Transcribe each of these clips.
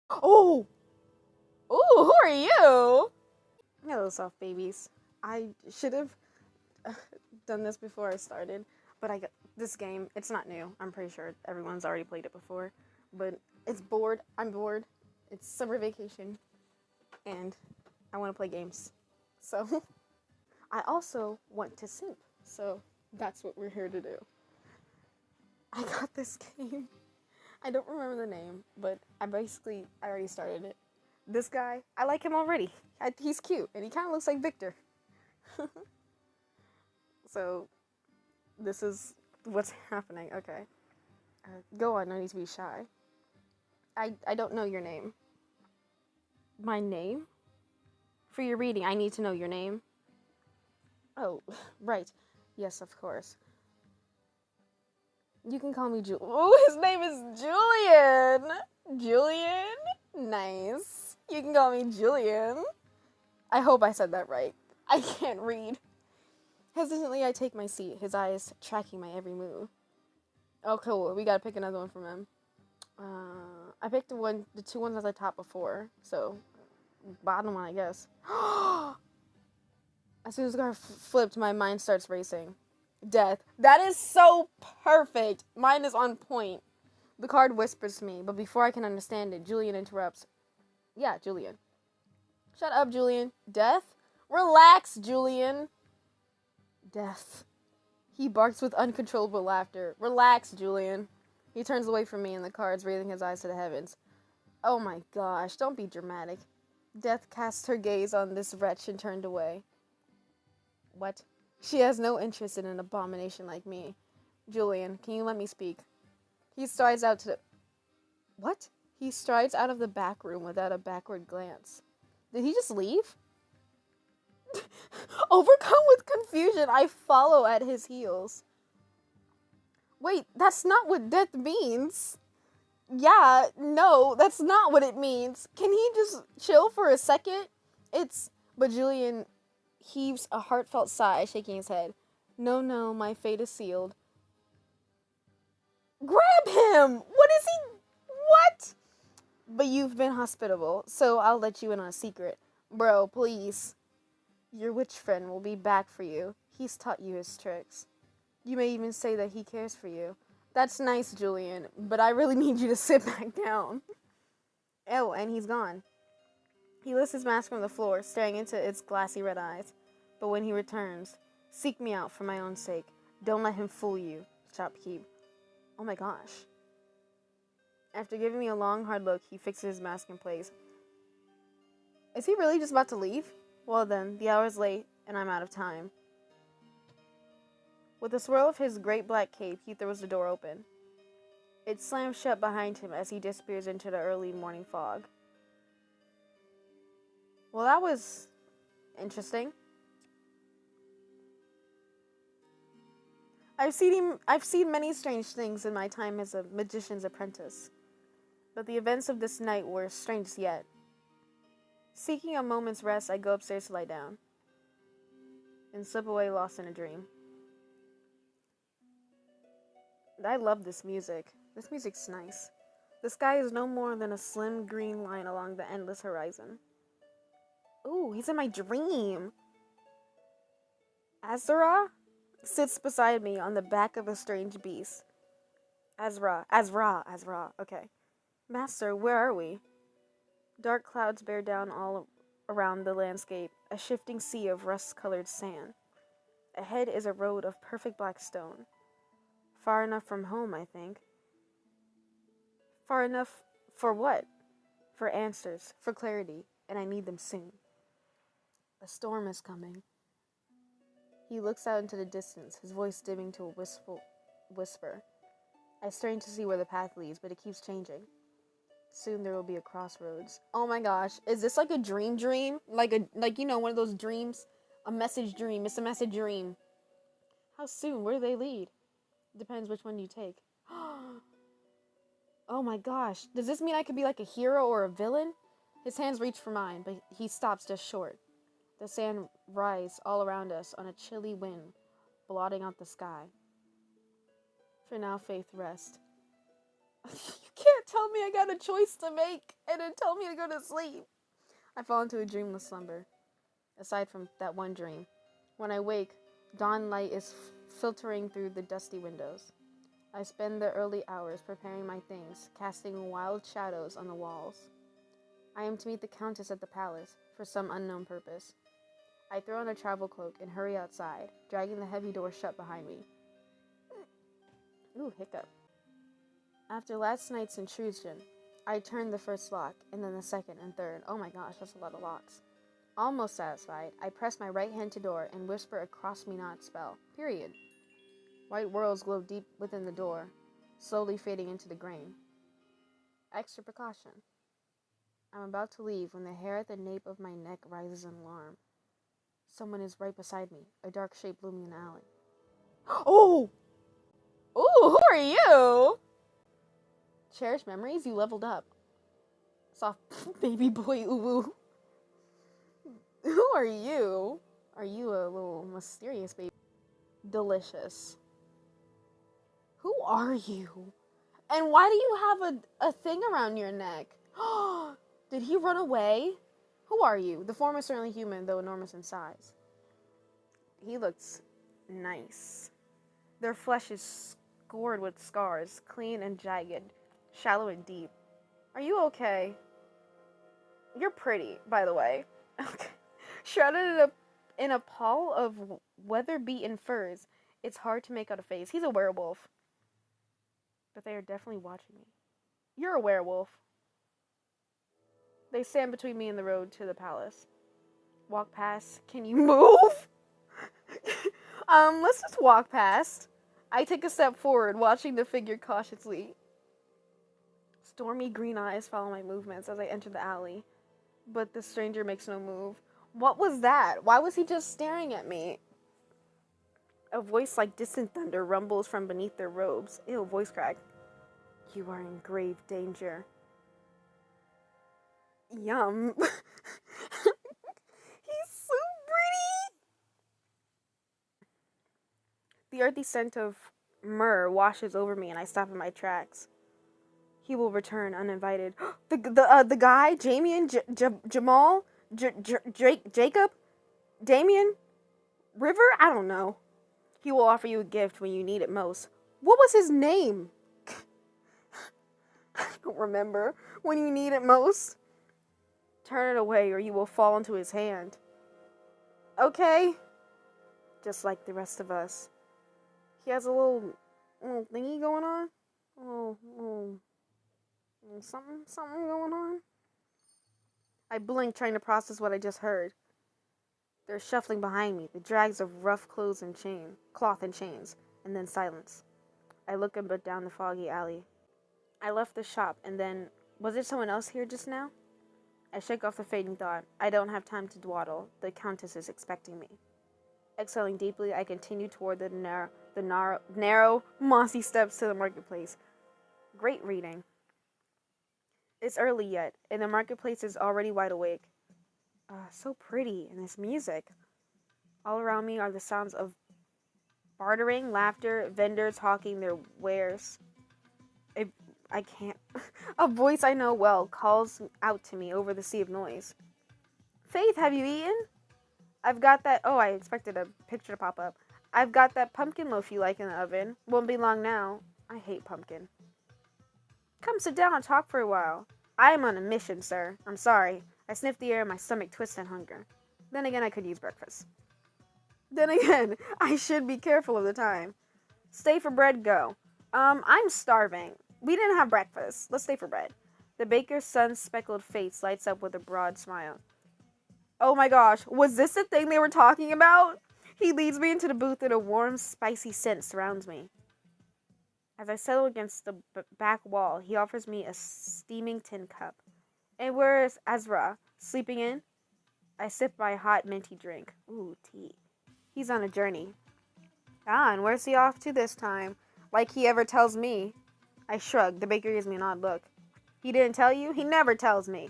Oh! Ooh, who are you? Hello, soft babies. I should have done this before I started, but I got this game. It's not new. I'm pretty sure everyone's already played it before, but it's bored. I'm bored. It's summer vacation, and I want to play games. So I also want to simp. So that's what we're here to do. I got this game. I don't remember the name, but I already started it. This guy, I like him already. He's cute, and he kind of looks like Victor. So this is what's happening. Okay, go on. No need to be shy. I don't know your name. My name? For your reading, I need to know your name. Oh, right. Yes, of course. You can call me Oh, his name is Julian. Julian? Nice. You can call me Julian. I hope I said that right. I can't read. Hesitantly, I take my seat, his eyes tracking my every move. Oh, cool. We gotta pick another one from him. I picked the two ones at the top before, so bottom one, I guess. As soon as the card flipped, my mind starts racing. Death. That is so perfect. Mine is on point. The card whispers to me, but before I can understand it, Julian interrupts. Yeah, Julian. Shut up, Julian. Death? Relax, Julian. Death. He barks with uncontrollable laughter. Relax, Julian. He turns away from me and the cards, raising his eyes to the heavens. Oh my gosh, don't be dramatic. Death cast her gaze on this wretch and turned away. What? She has no interest in an abomination like me. Julian, can you let me speak? He strides out to the... What? He strides out of the back room without a backward glance. Did he just leave? Overcome with confusion, I follow at his heels. Wait, that's not what death means. Yeah, no, that's not what it means. Can he just chill for a second? But Julian heaves a heartfelt sigh, shaking his head. No, my fate is sealed. Grab him! What is he? What? But you've been hospitable, so I'll let you in on a secret. Bro, please. Your witch friend will be back for you. He's taught you his tricks. You may even say that he cares for you. That's nice, Julian, but I really need you to sit back down. Oh, and he's gone. He lifts his mask from the floor, staring into its glassy red eyes. But when he returns, seek me out for my own sake. Don't let him fool you, shopkeep. Oh my gosh. After giving me a long, hard look, he fixes his mask in place. Is he really just about to leave? Well then, the hour's late, and I'm out of time. With a swirl of his great black cape, he throws the door open. It slams shut behind him as he disappears into the early morning fog. Well, that was interesting. I've seen many strange things in my time as a magician's apprentice, but the events of this night were strangest yet. Seeking a moment's rest, I go upstairs to lie down and slip away lost in a dream. I love this music. This music's nice. The sky is no more than a slim green line along the endless horizon. Ooh, he's in my dream. Azra sits beside me on the back of a strange beast. Azra. Okay. Master, where are we? Dark clouds bear down all around the landscape, a shifting sea of rust-colored sand. Ahead is a road of perfect black stone. Far enough from home, I think. Far enough for what? For answers, for clarity, and I need them soon. A storm is coming. He looks out into the distance, his voice dimming to a whisper. I strain to see where the path leads, but it keeps changing. Soon there will be a crossroads. Oh my gosh, is this like a dream? Like one of those dreams? A message dream. It's a message dream. How soon? Where do they lead? Depends which one you take. Oh my gosh. Does this mean I could be like a hero or a villain? His hands reach for mine, but he stops just short. The sand rises all around us on a chilly wind, blotting out the sky. For now, Faith, rest. You can't tell me I got a choice to make and then tell me to go to sleep. I fall into a dreamless slumber, aside from that one dream. When I wake, dawn light is filtering through the dusty windows. I spend the early hours preparing my things, casting wild shadows on the walls. I am to meet the Countess at the palace for some unknown purpose. I throw on a travel cloak and hurry outside, dragging the heavy door shut behind me. Ooh, hiccup. After last night's intrusion, I turned the first lock, and then the second and third. Oh my gosh, that's a lot of locks. Almost satisfied, I press my right hand to door and whisper a cross-me-not spell. Period. White whorls glow deep within the door, slowly fading into the grain. Extra precaution. I'm about to leave when the hair at the nape of my neck rises in alarm. Someone is right beside me, a dark shape looming in the alley. Oh! Ooh, who are you? Cherished memories? You leveled up. Soft baby boy uwu. Who are you? Are you a little mysterious baby? Delicious. Who are you? And why do you have a thing around your neck? Did he run away? Who are you? The form is certainly human, though enormous in size. He looks nice. Their flesh is scored with scars, clean and jagged, shallow and deep. Are you okay? You're pretty, by the way. Shrouded in a pall of weather-beaten furs, it's hard to make out a face. He's a werewolf. But they are definitely watching me. You're a werewolf. They stand between me and the road to the palace. Walk past. Can you move? Let's just walk past. I take a step forward, watching the figure cautiously. Stormy green eyes follow my movements as I enter the alley. But the stranger makes no move. What was that? Why was he just staring at me? A voice like distant thunder rumbles from beneath their robes. Ew, voice crack. You are in grave danger. Yum. He's so pretty. The earthy scent of myrrh washes over me and I stop in my tracks. He will return uninvited. The guy, Jamie, Jamal, Jacob, Damien, River? I don't know. He will offer you a gift when you need it most. What was his name? I don't remember. When you need it most. Turn it away or you will fall into his hand. Okay? Just like the rest of us. He has a little thingy going on. Something going on. I blink, trying to process what I just heard. They're shuffling behind me, the drags of rough cloth and chains, and then silence. I look a bit down the foggy alley. I left the shop, and then, was there someone else here just now? I shake off the fading thought. I don't have time to dawdle. The Countess is expecting me. Exhaling deeply, I continue toward the narrow, mossy steps to the marketplace. Great reading. It's early yet, and the marketplace is already wide awake. So pretty, and this music. All around me are the sounds of bartering, laughter, vendors hawking their wares. I can't. A voice I know well calls out to me over the sea of noise. Faith, have you eaten? I've got that. Oh, I expected a picture to pop up. I've got that pumpkin loaf you like in the oven. Won't be long now. I hate pumpkin. Come sit down and talk for a while. I am on a mission, sir. I'm sorry. I sniff the air and my stomach twists in hunger. Then again, I could use breakfast. Then again, I should be careful of the time. Stay for bread, go. I'm starving. We didn't have breakfast. Let's stay for bread. The baker's son's speckled face lights up with a broad smile. Oh my gosh, was this the thing they were talking about? He leads me into the booth and a warm, spicy scent surrounds me. As I settle against the back wall, he offers me a steaming tin cup. And where is Ezra? Sleeping in? I sip my hot minty drink. Ooh, tea. He's on a journey. And where's he off to this time? Like he ever tells me. I shrug. The baker gives me an odd look. He didn't tell you? He never tells me.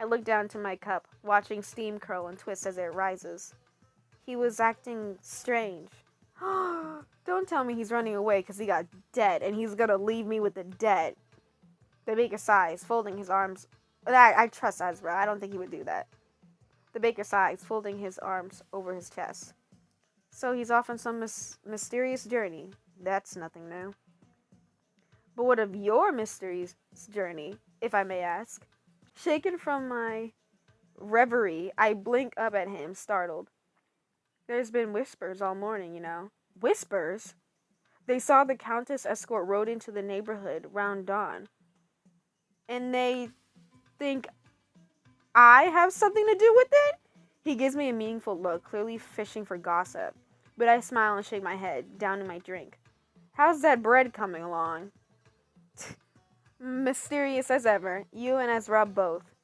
I look down to my cup, watching steam curl and twist as it rises. He was acting strange. Don't tell me he's running away because he got dead and he's gonna leave me with the dead. The baker sighs, folding his arms. I trust Ezra. I don't think he would do that. The baker sighs, folding his arms over his chest. So he's off on some mysterious journey. That's nothing new. But what of your mysterious journey, if I may ask? Shaken from my reverie, I blink up at him, startled. There's been whispers all morning, you know. Whispers? They saw the Countess escort rode into the neighborhood round dawn. And they think I have something to do with it? He gives me a meaningful look, clearly fishing for gossip. But I smile and shake my head, down in my drink. How's that bread coming along? Mysterious as ever. You and Ezra both.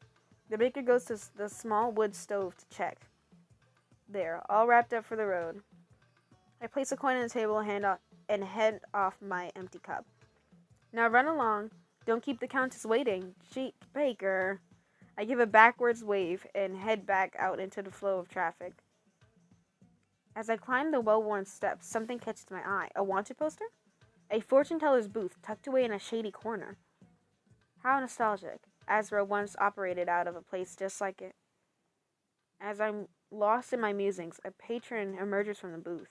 The baker goes to the small wood stove to check. There, all wrapped up for the road. I place a coin on the table and head off my empty cup. Now run along. Don't keep the Countess waiting. Cheap baker. I give a backwards wave and head back out into the flow of traffic. As I climb the well-worn steps, something catches my eye. A wanted poster? A fortune teller's booth tucked away in a shady corner. How nostalgic. Ezra once operated out of a place just like it. As I'm lost in my musings, a patron emerges from the booth.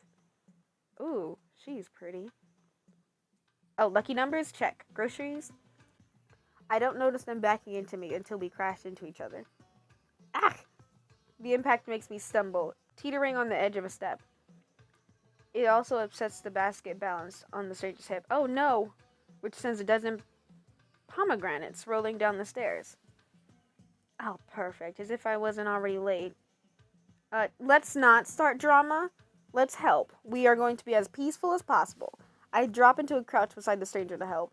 Ooh, she's pretty. Oh, lucky numbers? Check. Groceries? I don't notice them backing into me until we crash into each other. Ah! The impact makes me stumble, teetering on the edge of a step. It also upsets the basket balanced on the stranger's hip. Oh no! Which sends a dozen pomegranates rolling down the stairs. Oh, perfect. As if I wasn't already late. Let's not start drama. Let's help. We are going to be as peaceful as possible. I drop into a crouch beside the stranger to help.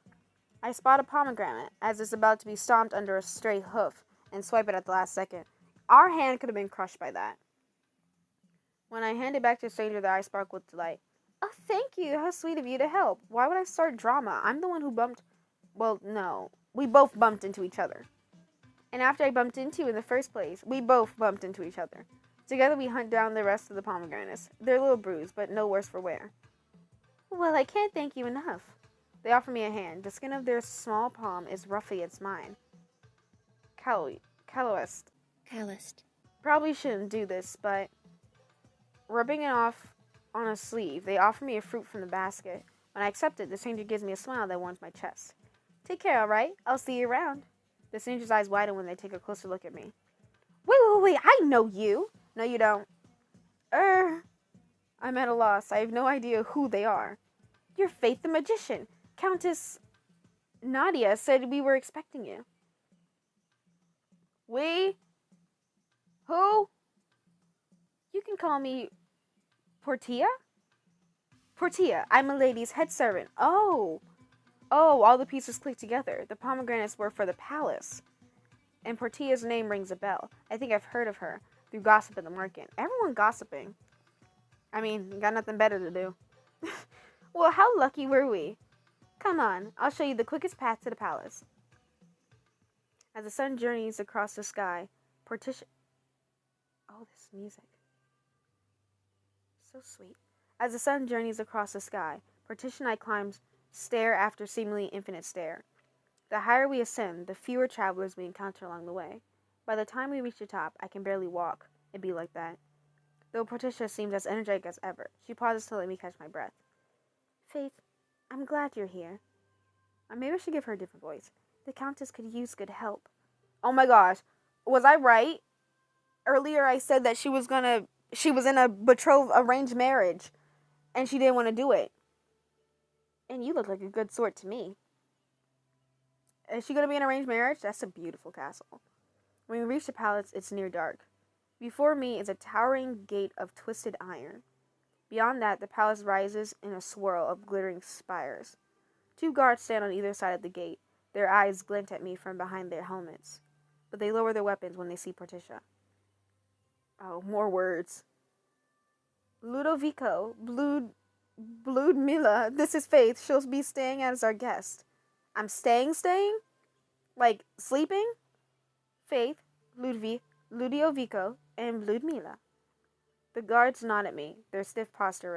I spot a pomegranate as it's about to be stomped under a stray hoof and swipe it at the last second. Our hand could have been crushed by that. When I hand it back to the stranger, the eyes sparkle with delight. Oh, thank you. How sweet of you to help. Why would I start drama? I'm the one who bumped... Well, no. We both bumped into each other. And after I bumped into you in the first place, we both bumped into each other. Together we hunt down the rest of the pomegranates. They're a little bruised, but no worse for wear. Well, I can't thank you enough. They offer me a hand. The skin of their small palm is roughly as mine. Calloused. Probably shouldn't do this, but... Rubbing it off on a sleeve, they offer me a fruit from the basket. When I accept it, the stranger gives me a smile that warms my chest. Take care, alright? I'll see you around. The stranger's eyes widen when they take a closer look at me. Wait, I know you! No, you don't. I'm at a loss. I have no idea who they are. You're Faith the Magician. Countess Nadia said we were expecting you. We? Who? You can call me Portia? Portia, I'm a lady's head servant. Oh, all the pieces click together. The pomegranates were for the palace. And Portia's name rings a bell. I think I've heard of her through gossip in the market. Everyone gossiping. I mean, got nothing better to do. Well, how lucky were we? Come on, I'll show you the quickest path to the palace. As the sun journeys across the sky, Portia... Oh, this music. So sweet. As the sun journeys across the sky, Portia and I climb stair after seemingly infinite stair. The higher we ascend, the fewer travelers we encounter along the way. By the time we reach the top, I can barely walk. It'd be like that. Though Portia seems as energetic as ever, she pauses to let me catch my breath. Faith, I'm glad you're here. Maybe I should give her a different voice. The Countess could use good help. Oh my gosh. Was I right? Earlier I said that she was in a betrothed arranged marriage. And she didn't want to do it. And you look like a good sort to me. Is she going to be in an arranged marriage? That's a beautiful castle. When we reach the palace, it's near dark. Before me is a towering gate of twisted iron. Beyond that, the palace rises in a swirl of glittering spires. 2 guards stand on either side of the gate. Their eyes glint at me from behind their helmets. But they lower their weapons when they see Portia. Oh, more words. Ludovico, Bludmila, this is Faith. She'll be staying as our guest. I'm staying? Like, sleeping? Faith, Ludovico, and Bludmila. The guards nod at me, their stiff posture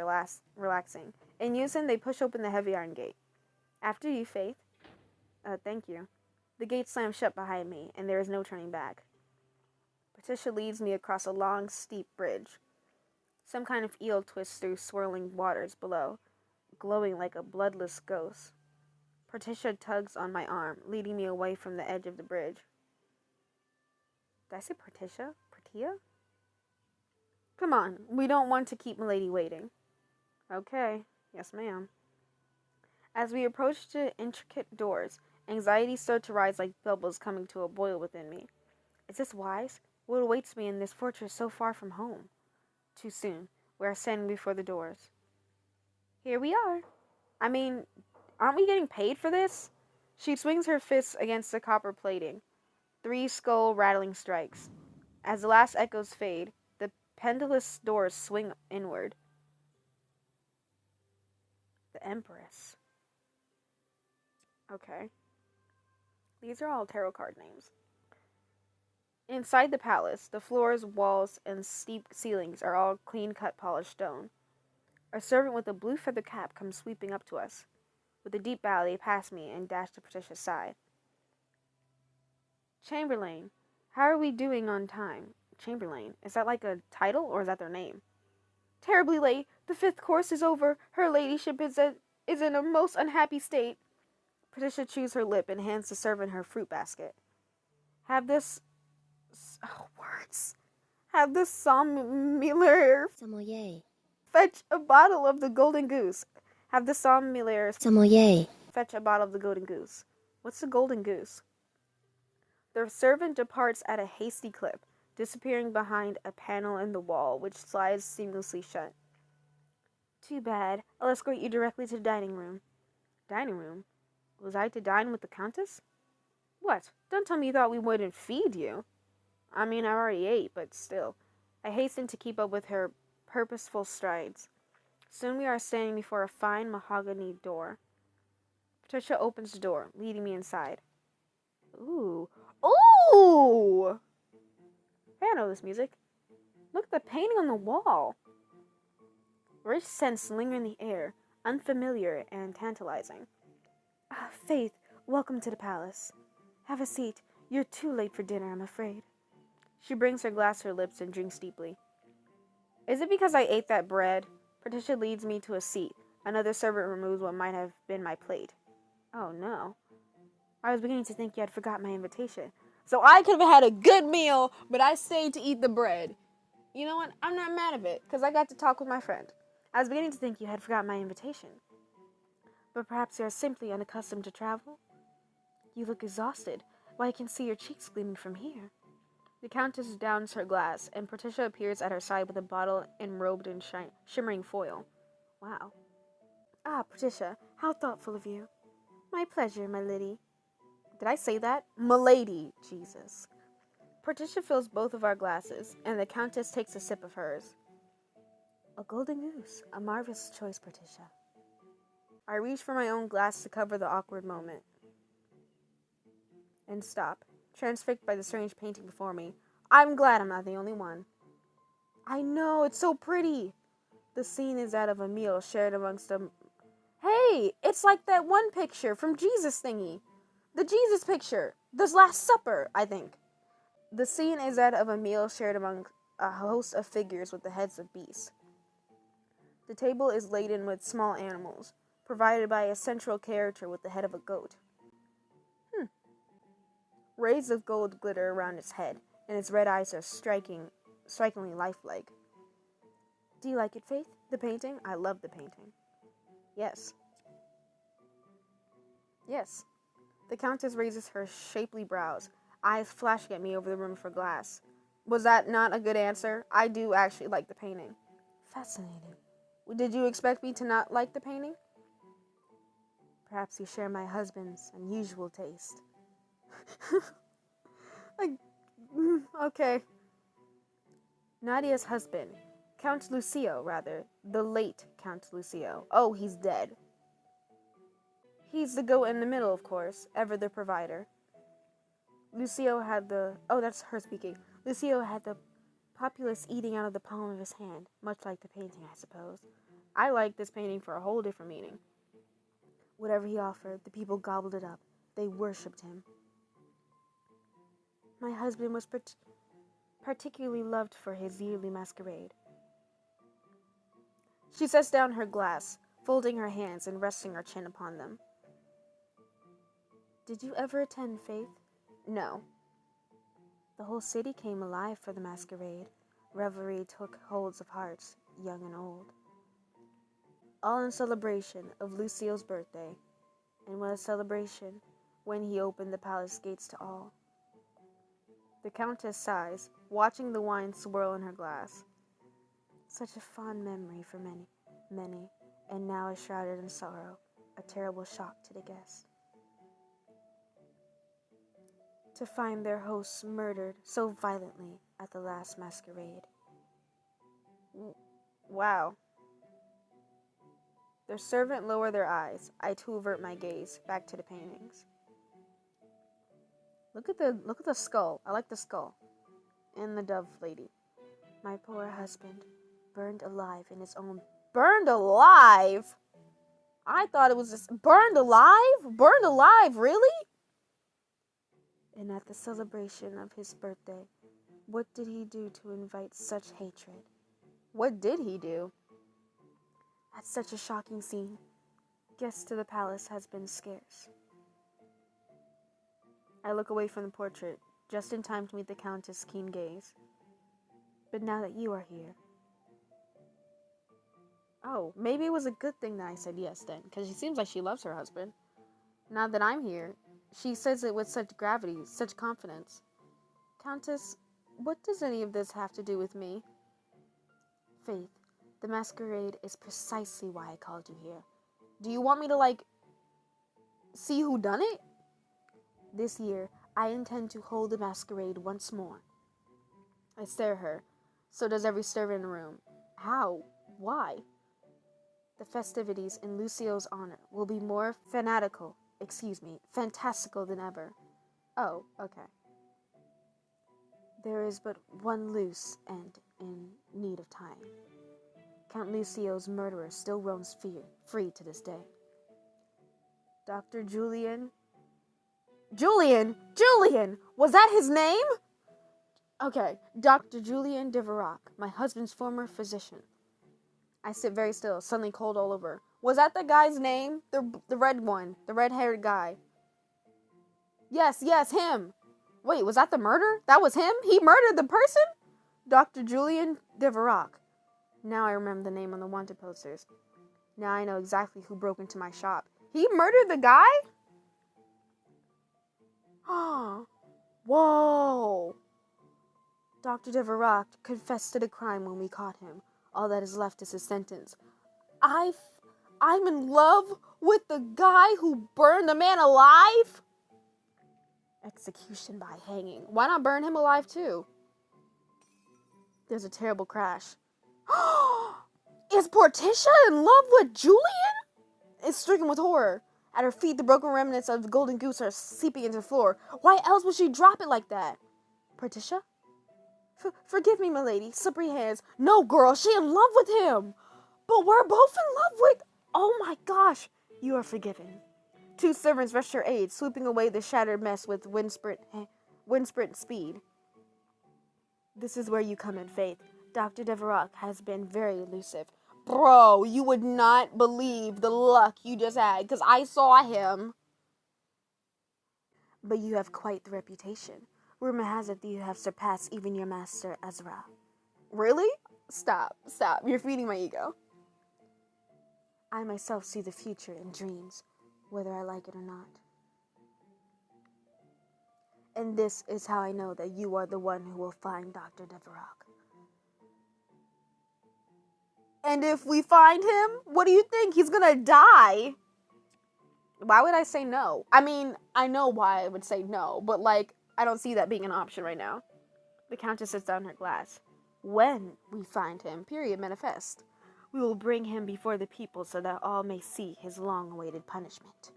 relaxing. In unison, they push open the heavy iron gate. After you, Faith. Thank you. The gate slams shut behind me, and there is no turning back. Patricia leads me across a long, steep bridge. Some kind of eel twists through swirling waters below, glowing like a bloodless ghost. Patricia tugs on my arm, leading me away from the edge of the bridge. Did I say Patricia? Pratia? Come on, we don't want to keep Milady waiting. Okay, yes ma'am. As we approach the intricate doors, anxiety starts to rise like bubbles coming to a boil within me. Is this wise? What awaits me in this fortress so far from home? Too soon. We are standing before the doors. Here we are. I mean, aren't we getting paid for this? She swings her fists against the copper plating. 3 skull-rattling strikes. As the last echoes fade, the pendulous doors swing inward. The Empress. Okay. These are all tarot card names. Inside the palace, the floors, walls, and steep ceilings are all clean-cut polished stone. A servant with a blue feather cap comes sweeping up to us. With a deep bow, they pass me and dash to Patricia's side. Chamberlain, how are we doing on time? Chamberlain, is that like a title or is that their name? Terribly late. The 5th course is over. Her ladyship is in a most unhappy state. Patricia chews her lip and hands the servant her fruit basket. Have this sommelier fetch a bottle of the golden goose. Have the sommelier fetch a bottle of the golden goose. What's the golden goose? The servant departs at a hasty clip, disappearing behind a panel in the wall, which slides seamlessly shut. Too bad. I'll escort you directly to the dining room. Dining room? Was I to dine with the Countess? What? Don't tell me you thought we wouldn't feed you. I mean, I already ate, but still. I hasten to keep up with her purposeful strides. Soon we are standing before a fine mahogany door. Patricia opens the door, leading me inside. Ooh. Ooh! Hey, I know this music. Look at the painting on the wall. Rich scents linger in the air, unfamiliar and tantalizing. Ah, Faith, welcome to the palace. Have a seat. You're too late for dinner, I'm afraid. She brings her glass to her lips and drinks deeply. Is it because I ate that bread? Patricia leads me to a seat. Another servant removes what might have been my plate. Oh, no. I was beginning to think you had forgot my invitation. So I could have had a good meal, but I stayed to eat the bread. You know what? I'm not mad at it, because I got to talk with my friend. I was beginning to think you had forgotten my invitation. But perhaps you are simply unaccustomed to travel? You look exhausted. Why, I can see your cheeks gleaming from here. The Countess downs her glass, and Patricia appears at her side with a bottle enrobed in shimmering foil. Wow. Ah, Patricia, how thoughtful of you. My pleasure, my lady. Did I say that? Milady, Jesus. Patricia fills both of our glasses, and the Countess takes a sip of hers. A golden goose. A marvelous choice, Patricia. I reach for my own glass to cover the awkward moment. And stop, transfixed by the strange painting before me. I'm glad I'm not the only one. I know, it's so pretty. The scene is that of a meal shared amongst a... Hey, it's like that one picture from Jesus thingy. The Jesus picture. The Last Supper, I think. The scene is that of a meal shared among a host of figures with the heads of beasts. The table is laden with small animals, provided by a central character with the head of a goat. Rays of gold glitter around its head, and its red eyes are strikingly lifelike. Do you like it, Faith? The painting? I love the painting. Yes. Yes. The Countess raises her shapely brows, eyes flashing at me over the rim of her glass. Was that not a good answer? I do actually like the painting. Fascinating. Did you expect me to not like the painting? Perhaps you share my husband's unusual taste. Okay. Nadia's husband, Count Lucio, rather. The late Count Lucio. Oh, he's dead. He's the goat in the middle, of course, ever the provider. Lucio had the... Oh, that's her speaking. Lucio had the populace eating out of the palm of his hand, much like the painting, I suppose. I like this painting for a whole different meaning. Whatever he offered, the people gobbled it up. They worshipped him. My husband was particularly loved for his yearly masquerade. She sets down her glass, folding her hands and resting her chin upon them. Did you ever attend, Faith? No. The whole city came alive for the masquerade. Revelry took holds of hearts, young and old. All in celebration of Lucio's birthday. And what a celebration when he opened the palace gates to all. The Countess sighs, watching the wine swirl in her glass. Such a fond memory for many, and now is shrouded in sorrow, a terrible shock to the guests. To find their hosts murdered so violently at the last masquerade. Wow. The servant lowered their eyes. I too avert my gaze back to the paintings. Look at the skull. I like the skull. And the dove lady. My poor husband, burned alive in his own... Burned alive? I thought it was just... Burned alive? Burned alive, really? And at the celebration of his birthday, what did he do to invite such hatred? What did he do? At such a shocking scene, guests to the palace has been scarce. I look away from the portrait, just in time to meet the Countess' keen gaze. But now that you are here... Oh, maybe it was a good thing that I said yes then, because she seems like she loves her husband. Now that I'm here, she says it with such gravity, such confidence. Countess, what does any of this have to do with me? Faith, the masquerade is precisely why I called you here. Do you want me to, see who done it? This year, I intend to hold the masquerade once more. I stare at her. So does every servant in the room. How? Why? The festivities in Lucio's honor will be more fantastical than ever. Oh, okay. There is but one loose end in need of time. Count Lucio's murderer still roams free to this day. Dr. Julian? Julian! Was that his name? Okay, Dr. Julian de Verac, my husband's former physician. I sit very still, suddenly cold all over. Was that the guy's name? The red one, the red-haired guy. Yes, him. Wait, was that the murder? That was him? He murdered the person? Dr. Julian de Verac. Now I remember the name on the wanted posters. Now I know exactly who broke into my shop. He murdered the guy? Whoa. Dr. de Verac confessed to the crime when we caught him. All that is left is his sentence. I'm in love with the guy who burned the man alive? Execution by hanging. Why not burn him alive too? There's a terrible crash. Is Portia in love with Julian? Is stricken with horror. At her feet, the broken remnants of the golden goose are seeping into the floor. Why else would she drop it like that? Portia? Forgive me, milady. Slippery hands. No, girl, she in love with him. But we're both in love with... Oh my gosh. You are forgiven. Two servants rush to her aid, swooping away the shattered mess with wind sprint speed. This is where you come in, Faith. Dr. de Verac has been very elusive. Bro, you would not believe the luck you just had, because I saw him. But you have quite the reputation. Rumor has it that you have surpassed even your master, Ezra. Really? Stop. You're feeding my ego. I myself see the future in dreams, whether I like it or not. And this is how I know that you are the one who will find Dr. de Verac. And if we find him, what do you think? He's gonna die. Why would I say no? I mean, I know why I would say no, but I don't see that being an option right now. The Countess sits down her glass. When we find him, period, manifest, we will bring him before the people so that all may see his long-awaited punishment.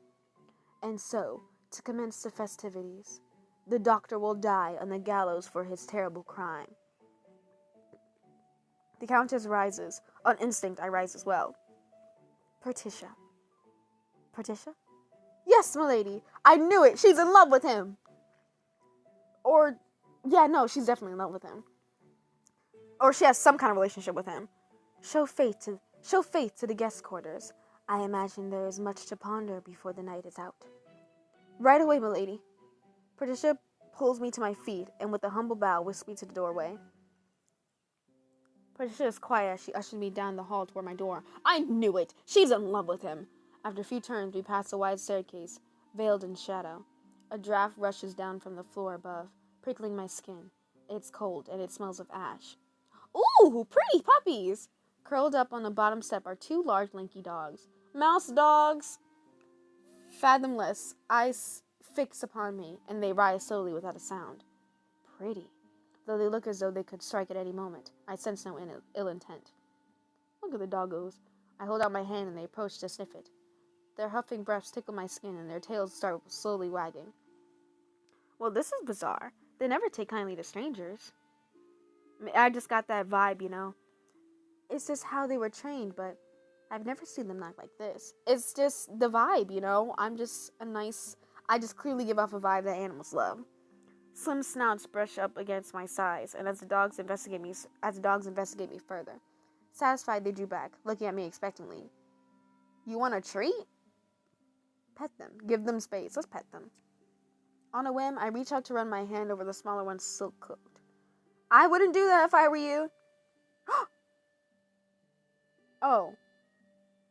And so, to commence the festivities, the doctor will die on the gallows for his terrible crime. The Countess rises. On instinct, I rise as well. Portia? Yes, milady. I knew it. She's in love with him. Or Yeah, no, she's definitely in love with him. Or she has some kind of relationship with him. Show faith to the guest quarters. I imagine there is much to ponder before the night is out. Right away, milady. Patricia pulls me to my feet and with a humble bow whisks me to the doorway. Patricia is quiet as she ushers me down the hall toward my door. I knew it! She's in love with him! After a few turns, we pass a wide staircase, veiled in shadow. A draft rushes down from the floor above, prickling my skin. It's cold, and it smells of ash. Ooh, pretty puppies! Curled up on the bottom step are two large, lanky dogs. Mouse dogs! Fathomless, eyes fix upon me, and they rise slowly without a sound. Pretty. Though they look as though they could strike at any moment, I sense no ill intent. Look at the doggos. I hold out my hand and they approach to sniff it. Their huffing breaths tickle my skin and their tails start slowly wagging. Well, this is bizarre. They never take kindly to strangers. I just got that vibe, you know. It's just how they were trained, but I've never seen them act like this. It's just the vibe, you know. I just clearly give off a vibe that animals love. Slim snouts brush up against my sides, and as the dogs investigate me further. Satisfied, they drew back, looking at me expectantly. You want a treat? Pet them. Give them space. Let's pet them. On a whim, I reach out to run my hand over the smaller one's silk coat. I wouldn't do that if I were you. Oh.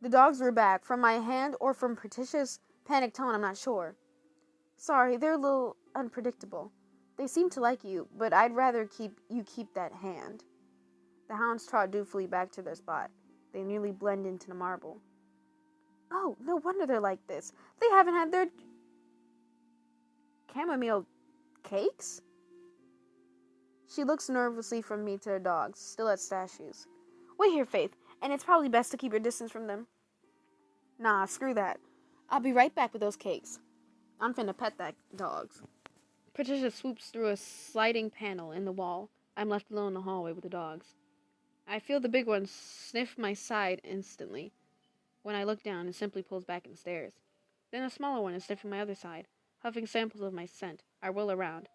The dogs were back. From my hand or from Patricia's panicked tone, I'm not sure. Sorry, they're a little unpredictable. They seem to like you, but I'd rather you keep that hand. The hounds trot dutifully back to their spot. They nearly blend into the marble. Oh, no wonder they're like this. They haven't had their chamomile cakes? She looks nervously from me to her dogs, still at statues. Wait here, Faith, and it's probably best to keep your distance from them. Nah, screw that. I'll be right back with those cakes. I'm finna pet that dogs. Patricia swoops through a sliding panel in the wall. I'm left alone in the hallway with the dogs. I feel the big one sniff my side instantly. When I look down, it simply pulls back and stares. Then a smaller one is sniffing my other side, huffing samples of my scent. I whirl around,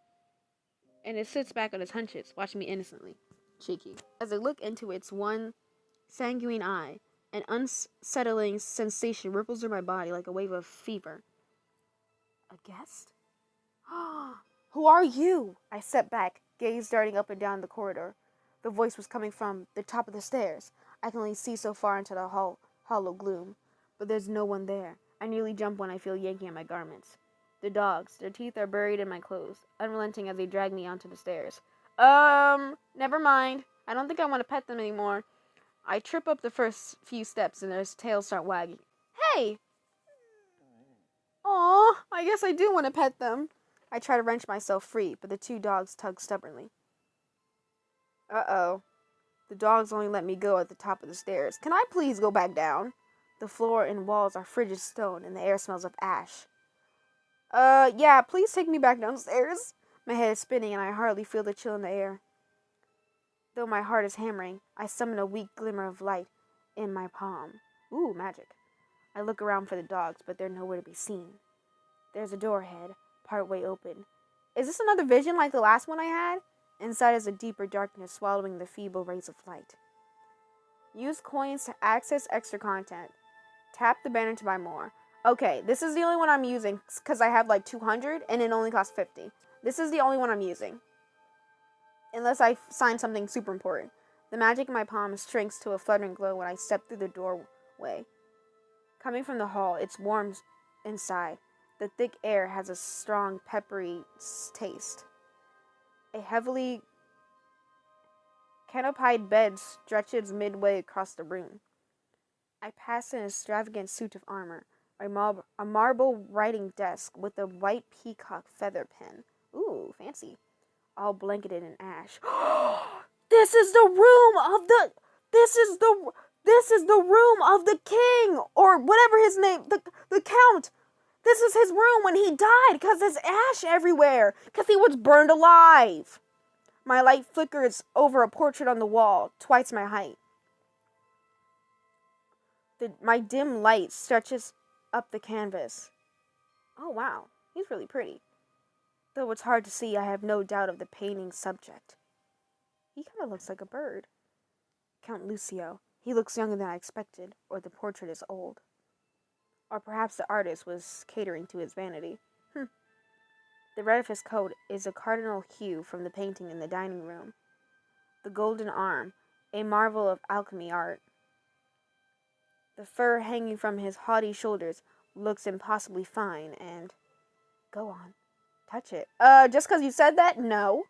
and it sits back on its hunches, watching me innocently. Cheeky. As I look into its one sanguine eye, an unsettling sensation ripples through my body like a wave of fever. A guest? Who are you? I stepped back, gaze darting up and down the corridor. The voice was coming from the top of the stairs. I can only see so far into the hollow gloom, but there's no one there. I nearly jump when I feel yanking at my garments. The dogs, their teeth are buried in my clothes, unrelenting as they drag me onto the stairs. Never mind. I don't think I want to pet them anymore. I trip up the first few steps and their tails start wagging. Hey! Aw, I guess I do want to pet them. I try to wrench myself free, but the two dogs tug stubbornly. Uh-oh. The dogs only let me go at the top of the stairs. Can I please go back down? The floor and walls are frigid stone, and the air smells of ash. Yeah, please take me back downstairs. My head is spinning, and I hardly feel the chill in the air. Though my heart is hammering, I summon a weak glimmer of light in my palm. Ooh, magic. I look around for the dogs, but they're nowhere to be seen. There's a door ahead, partway open. Is this another vision like the last one I had? Inside is a deeper darkness swallowing the feeble rays of light. Use coins to access extra content. Tap the banner to buy more. Okay, this is the only one I'm using because I have like 200 and it only costs 50. This is the only one I'm using. Unless I sign something super important. The magic in my palm shrinks to a fluttering glow when I step through the doorway. Coming from the hall, it's warm inside. The thick air has a strong, peppery taste. A heavily canopied bed stretches midway across the room. I pass an extravagant suit of armor, a marble writing desk with a white peacock feather pen. Ooh, fancy. All blanketed in ash. This is the room of the... This is the room of the king, or whatever his name, the count. This is his room when he died, because there's ash everywhere, because he was burned alive. My light flickers over a portrait on the wall, twice my height. My dim light stretches up the canvas. Oh, wow. He's really pretty. Though it's hard to see, I have no doubt of the painting's subject. He kind of looks like a bird. Count Lucio. He looks younger than I expected, or the portrait is old. Or perhaps the artist was catering to his vanity. The red of his coat is a cardinal hue from the painting in the dining room. The golden arm, a marvel of alchemy art. The fur hanging from his haughty shoulders looks impossibly fine, and... Go on. Touch it. Just because you said that? No.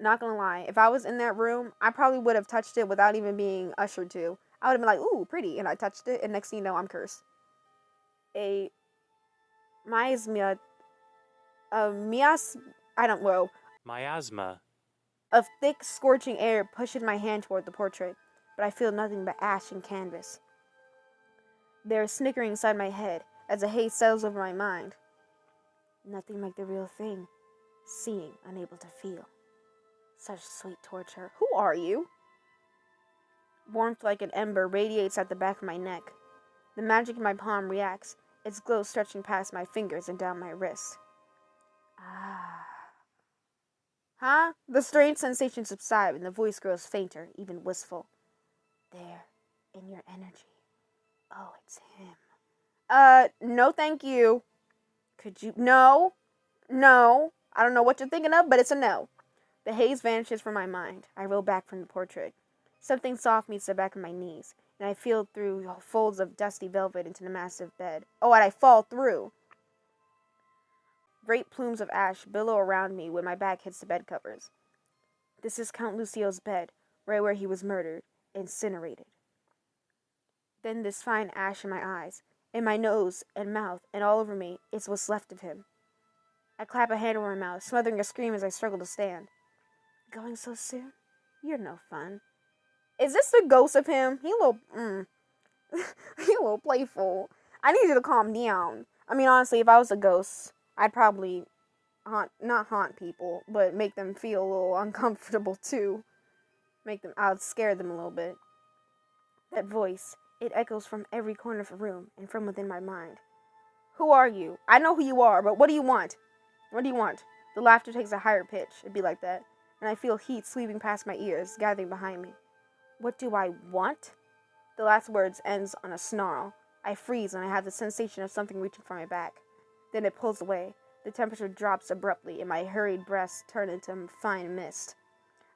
Not gonna lie. If I was in that room, I probably would have touched it without even being ushered to. I would have been like, ooh, pretty. And I touched it, and next thing you know, I'm cursed. A miasma... Miasma. Of thick, scorching air pushes my hand toward the portrait, but I feel nothing but ash and canvas. There is snickering inside my head as a haze settles over my mind. Nothing like the real thing. Seeing, unable to feel. Such sweet torture. Who are you? Warmth like an ember radiates at the back of my neck. The magic in my palm reacts, its glow stretching past my fingers and down my wrist. Ah. Huh? The strange sensation subsides and the voice grows fainter, even wistful. There, in your energy. Oh, it's him. No thank you. Could you? No. I don't know what you're thinking of, but it's a no. The haze vanishes from my mind. I roll back from the portrait. Something soft meets the back of my knees, and I feel through folds of dusty velvet into the massive bed. Oh, and I fall through. Great plumes of ash billow around me when my back hits the bed covers. This is Count Lucio's bed, right where he was murdered, incinerated. Then this fine ash in my eyes, in my nose and mouth, and all over me is what's left of him. I clap a hand over my mouth, smothering a scream as I struggle to stand. Going so soon? You're no fun. Is this the ghost of him? He a little playful. I need you to calm down. I mean, honestly, if I was a ghost, I'd probably not haunt people, but make them feel a little uncomfortable too. I'd scare them a little bit. That voice, it echoes from every corner of the room and from within my mind. Who are you? I know who you are, but what do you want? What do you want? The laughter takes a higher pitch. It'd be like that. And I feel heat sweeping past my ears, gathering behind me. What do I want? The last words ends on a snarl. I freeze and I have the sensation of something reaching for my back. Then it pulls away. The temperature drops abruptly and my hurried breaths turn into fine mist.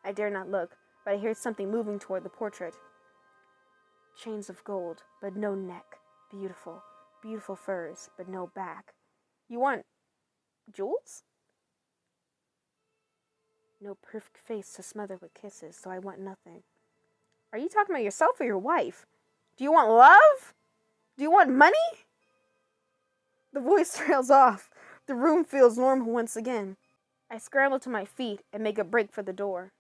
I dare not look, but I hear something moving toward the portrait. Chains of gold, but no neck. Beautiful, beautiful furs, but no back. You want jewels? No perfect face to smother with kisses, so I want nothing. Are you talking about yourself or your wife? Do you want love? Do you want money? The voice trails off. The room feels normal once again. I scramble to my feet and make a break for the door.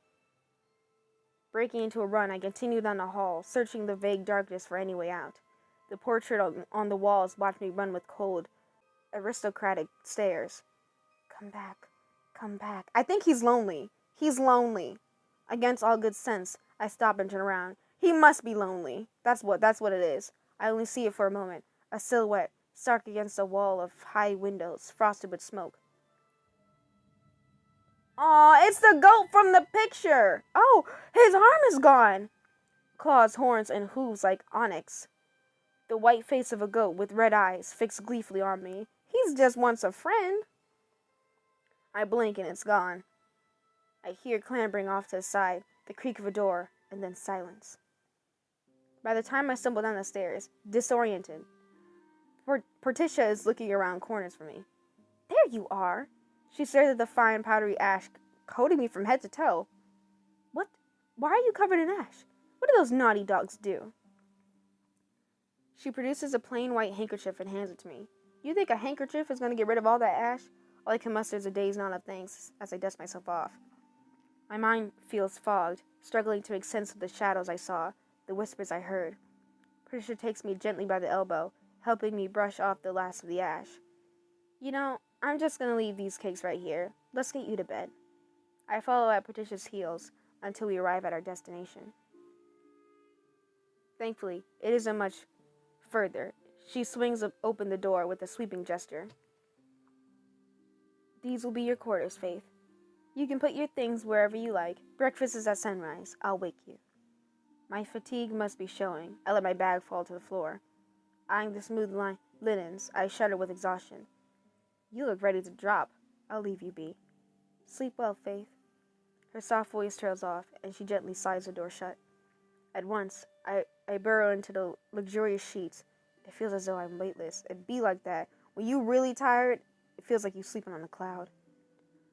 Breaking into a run, I continue down the hall, searching the vague darkness for any way out. The portrait on the walls watch me run with cold, aristocratic stares. Come back. Come back. I think he's lonely. He's lonely. Against all good sense, I stop and turn around. He must be lonely. That's what it is. I only see it for a moment. A silhouette, stark against a wall of high windows, frosted with smoke. Aw, it's the goat from the picture! Oh, his arm is gone! Claws, horns, and hooves like onyx. The white face of a goat with red eyes fixed gleefully on me. He's just wants a friend. I blink and it's gone. I hear clambering off to the side, the creak of a door, and then silence. By the time I stumble down the stairs, disoriented, Portia is looking around corners for me. There you are! She stares at the fine powdery ash coating me from head to toe. What? Why are you covered in ash? What do those naughty dogs do? She produces a plain white handkerchief and hands it to me. You think a handkerchief is going to get rid of all that ash? All I can muster is a dazed nod of thanks as I dust myself off. My mind feels fogged, struggling to make sense of the shadows I saw, the whispers I heard. Patricia takes me gently by the elbow, helping me brush off the last of the ash. You know, I'm just going to leave these cakes right here. Let's get you to bed. I follow at Patricia's heels until we arrive at our destination. Thankfully, it isn't much further. She swings open the door with a sweeping gesture. These will be your quarters, Faith. You can put your things wherever you like. Breakfast is at sunrise. I'll wake you. My fatigue must be showing. I let my bag fall to the floor. Eyeing the smooth linens, I shudder with exhaustion. You look ready to drop. I'll leave you be. Sleep well, Faith. Her soft voice trails off, and she gently slides the door shut. At once, I burrow into the luxurious sheets. It feels as though I'm weightless. It'd be like that. When you're really tired, it feels like you're sleeping on a cloud.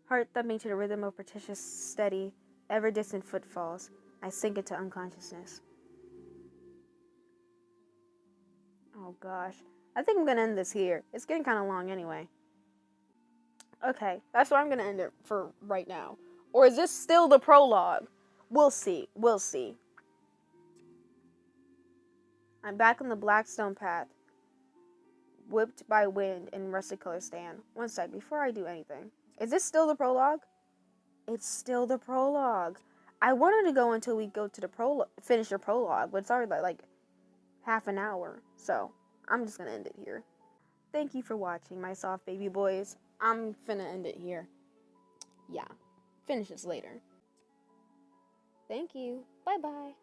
Heart thumping to the rhythm of Patricia's steady, ever-distant footfalls, I sink into unconsciousness. Oh gosh. I think I'm gonna end this here. It's getting kind of long anyway. Okay, that's where I'm gonna end it for right now. Or is this still the prologue? We'll see. We'll see. I'm back on the Blackstone path, whipped by wind in rusty color stand. One sec, before I do anything. Is this still the prologue? It's still the prologue. I wanted to go until we go to the finish the prologue, but it's already like half an hour. So, I'm just gonna end it here. Thank you for watching, my soft baby boys. I'm finna end it here. Yeah. Finish this later. Thank you. Bye-bye.